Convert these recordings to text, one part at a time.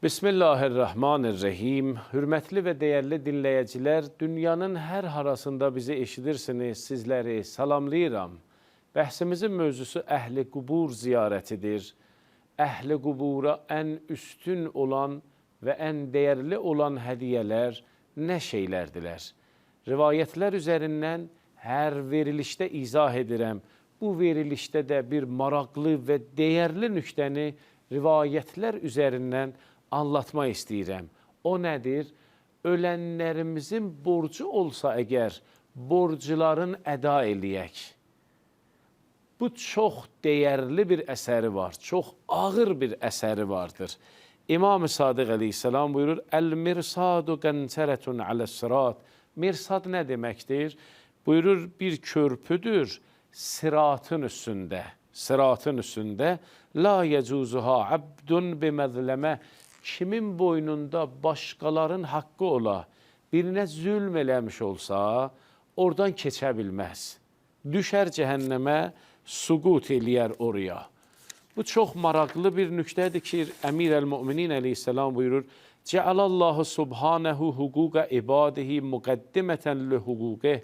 Bismillahirrahmanirrahim. Hürmetli ve değerli dinleyiciler, dünyanın her harasında bizi eşidirsiniz, sizleri salamlayıram. Bəhsimizin mövzusu Əhl-i Qubur ziyarətidir. Əhl-i Qubura ən üstün olan və ən değerli olan hədiyələr nə şeylərdilər? Rivayətlər üzərindən hər verilişdə izah edirəm. Bu verilişdə də bir maraqlı və değerli nüktəni rivayətlər üzərindən anlatma istəyirəm. O nədir? Ölənlərimizin borcu olsa əgər, borcuların əda eləyək. Bu çox değerli bir əsəri var, çox ağır bir əsəri vardır. İmam-ı Sadiq əleyhissalam buyurur, Əl-mirsadu qənçərətun aləs-sirat. Mirsad nə deməkdir? Buyurur, bir körpüdür sıratın üstündə. Sıratın üstündə la yecuzuha abdun biməzləmə. Kimin boynunda başqaların haqqı ola, birine zülm eləmiş olsa, oradan keçə bilməz. Düşər cəhənnəmə, suqut eləyər oraya. Bu çox maraqlı bir nüktədir ki, Əmir el-Müminin əleyhissalam buyurur, Cealallahu subhanehu huquqa ibadihi muqaddimətən li huquqih.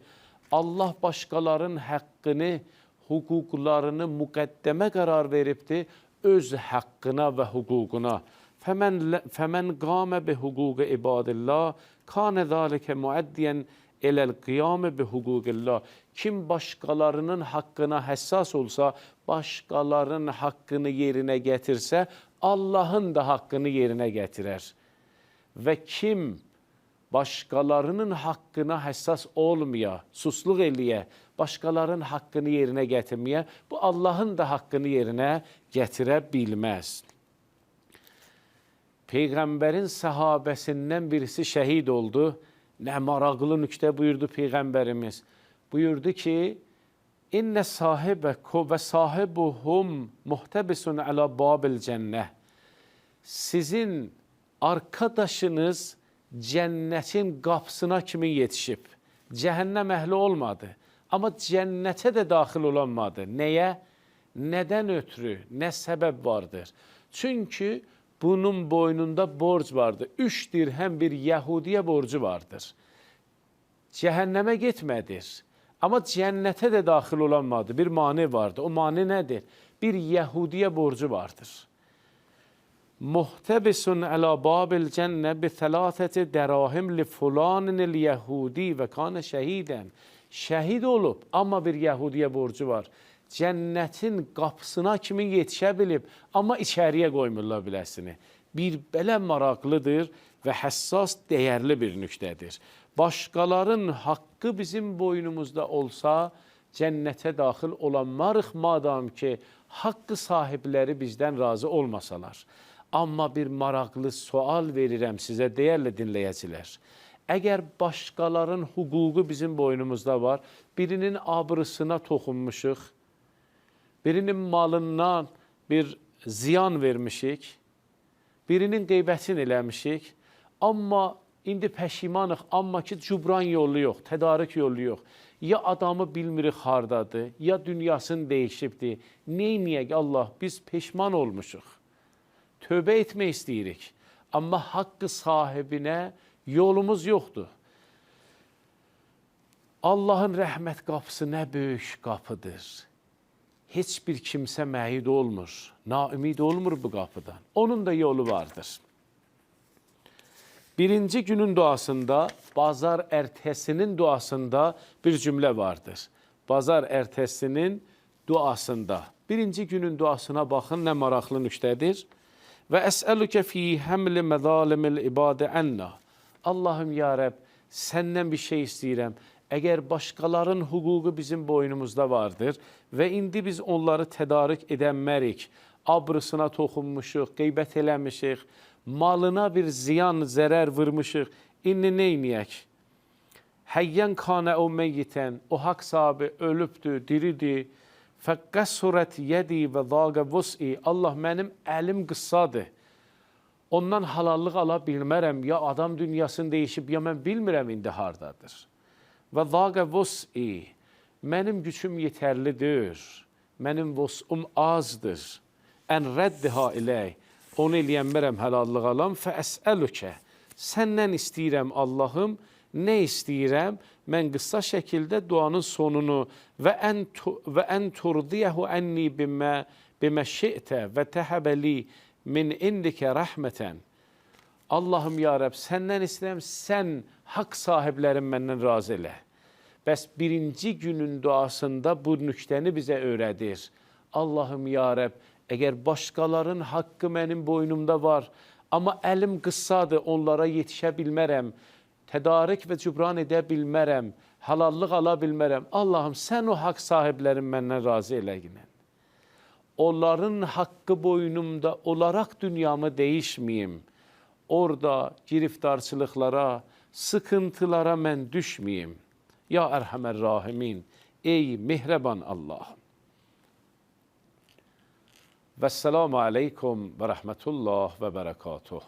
Allah başqaların haqqını, hüquqlarını müqəddəmə qərar veribdir öz haqqına və hüququna. Fəmən qamə bi hüquqi ibadillah, kânə zâlikə muəddiyən eləl qiyamə bi hüquqillah. Kim başqalarının haqqına həssas olsa, başqalarının haqqını yerinə gətirsə, Allahın da haqqını yerinə gətirər. Və kim başqalarının haqqına həssas olmaya, susluq eləyə, başqalarının haqqını yerinə gətirməyə, bu Allahın da haqqını yerinə gətirə bilməz. Peyğəmbərin səhabəsindən birisi şəhid oldu. Nə maraqlı nüktə buyurdu Peyğəmbərimiz. Buyurdu ki, İnnə sahibəku və sahibuhum muhtəbisun ələ babil cənnə. Sizin arkadaşınız cənnətin qapısına kimi yetişib. Cəhənnəm əhli olmadı. Amma cənnətə də daxil olanmadı. Nəyə? Nədən ötürü? Nə səbəb vardır? Çünki bunun boynunda borc vardır. 3 dirhəm bir Yahudiyə borcu vardır. Cəhənnəmə getmədir. Amma cənnətə də daxil olanmadı. Bir mani vardır. O mani nədir? Bir Yahudiyə borcu vardır. Muhtəbisun ələ babil cənnə bi thəlâthəti dərahim li fulanil yəhudi və kanə şəhidən. Şəhid olub, amma bir Yahudiyə borcu var. Cənnətin qapısına kimi yetişə bilib, amma içəriyə qoymurlar biləsini. Bir belə maraqlıdır və həssas, dəyərli bir nüktədir. Başqaların haqqı bizim boynumuzda olsa, cənnətə daxil olanmarıq, madam ki, haqqı sahibləri bizdən razı olmasalar. Amma bir maraqlı sual verirəm sizə, dəyərli dinləyicilər. Əgər başqaların hüququ bizim boynumuzda var, birinin abrısına toxunmuşuq, birinin malından bir ziyan vermişik, birinin qeybətini eləmişik, amma indi pəşimanıq, amma ki, cübran yolu yox, tədarük yolu yox. Ya adamı bilmirik hardadır, ya dünyasını dəyişibdir. Neyniyək Allah, biz peşman olmuşuq. Tövbə etmək istəyirik, amma haqqı sahibinə yolumuz yoxdur. Allahın rəhmət qapısı nə böyük qapıdır. Heç bir kimsə məhid olmur, naümid olmur bu qapıdan. Onun da yolu vardır. Birinci günün duasında, bazar ertəsinin duasında bir cümlə vardır. Bazar ertəsinin duasında. Birinci günün duasına baxın, nə maraqlı nüktədir. Və əsəlükə fi həmli məzalimil ibadə ənna. Allahım ya Rəbb, səndən bir şey istəyirəm. Əgər başqaların hüququ bizim boynumuzda vardır və indi biz onları tədarük edəmərik, abrısına toxunmuşuq, qeybət eləmişik, malına bir ziyan, zərər vurmuşuq, indi neyniyək? Həyyən kanə o meyyitən, o haqq sahibi ölübdür, diridir, فَقَّ. 'Qəsurət yədi və zəqə vus'i. Allah, mənim əlim qıssadır. Ondan halallıq ala bilmərəm, ya adam dünyasını dəyişib, ya mən bilmirəm indi hardadır. Və zaqə vus'i, mənim gücüm yetərlidir, mənim vus'um azdır. Ən rəddiha ilək, onu eləyənmərəm halallıq alam, fəəsəlükə, səndən istəyirəm Allahım, nə istəyirəm? Mən qısa şəkildə duanın sonunu və ən turdiyəhu ənni bimə şi'tə və təhəbəli min indikə rəhmətən. Allahım ya Rəbb, səndən istəyirəm, sən haqq sahiblərin məndən razı elə. Bəs birinci günün duasında bu nüktəni bizə öyrədir. Allahım ya Rəbb, əgər başqaların haqqı mənim boynumda var, amma əlim qıssadır, onlara yetişə bilmərəm, tədarik və cübran edə bilmərəm, halallıq ala bilmərəm. Allahım, sən o haqq sahiblərin məndən razı eləginən. Onların haqqı boynumda olaraq dünyamı değişməyim. Orada giriftarçılıqlara, sıkıntılara mən düşməyim. Ya Ərhəmər Rahimin, ey mehreban Allahım. Vəssalamu aleykum və rəhmətullah və bərəkatuh.